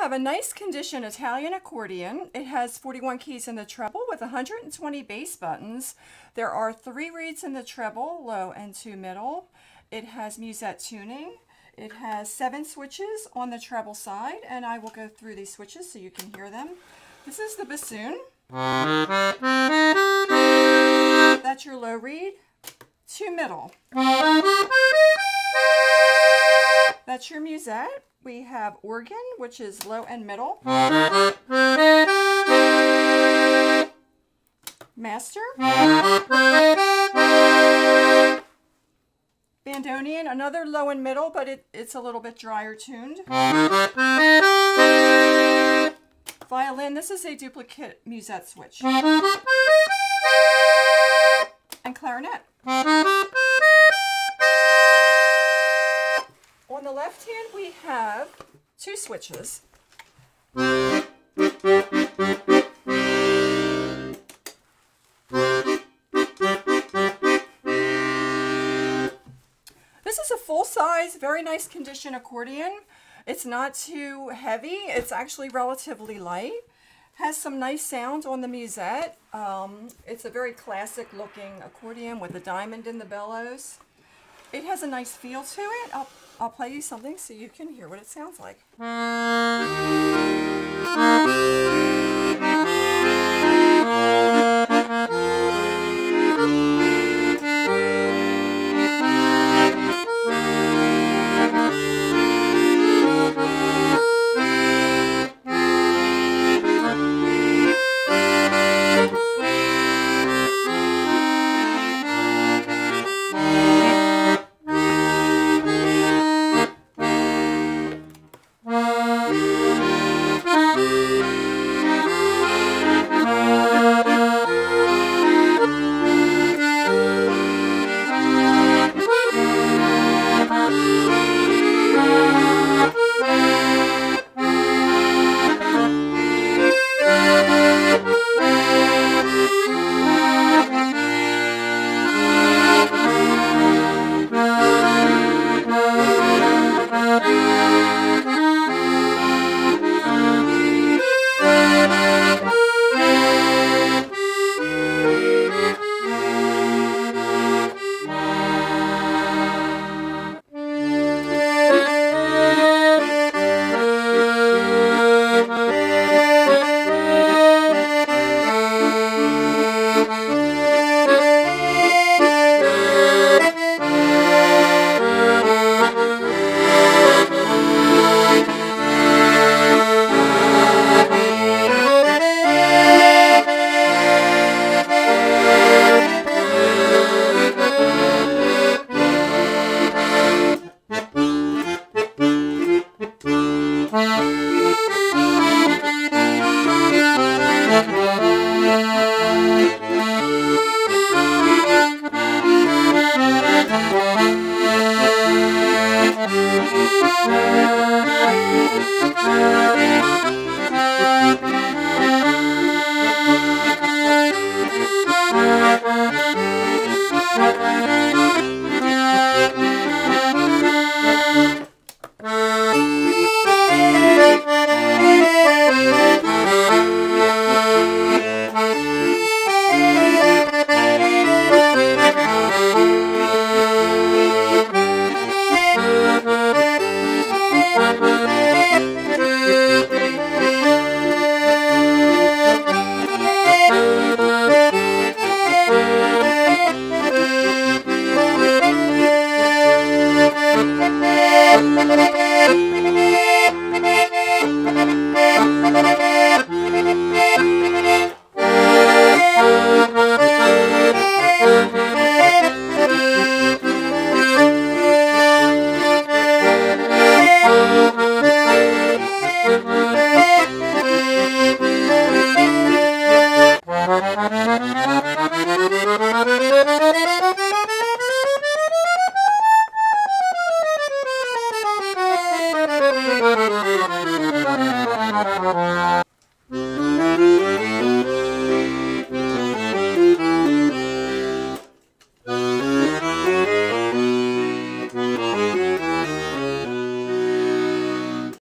have a nice condition Italian accordion. It has 41 keys in the treble with 120 bass buttons. There are 3 reeds in the treble, low and 2 middle. It has musette tuning. It has 7 switches on the treble side, and I will go through these switches so you can hear them. This is the bassoon. That's your low reed. 2 middle. That's your musette. We have organ, which is low and middle. Master. Bandoneon, another low and middle, but it's a little bit drier tuned. Violin, this is a duplicate musette switch. And clarinet. On the left hand, we have 2 switches. This is a full-size, very nice condition accordion. It's not too heavy. It's actually relatively light. Has some nice sounds on the musette. It's a very classic looking accordion with a diamond in the bellows. It has a nice feel to it. I'll play you something so you can hear what it sounds like.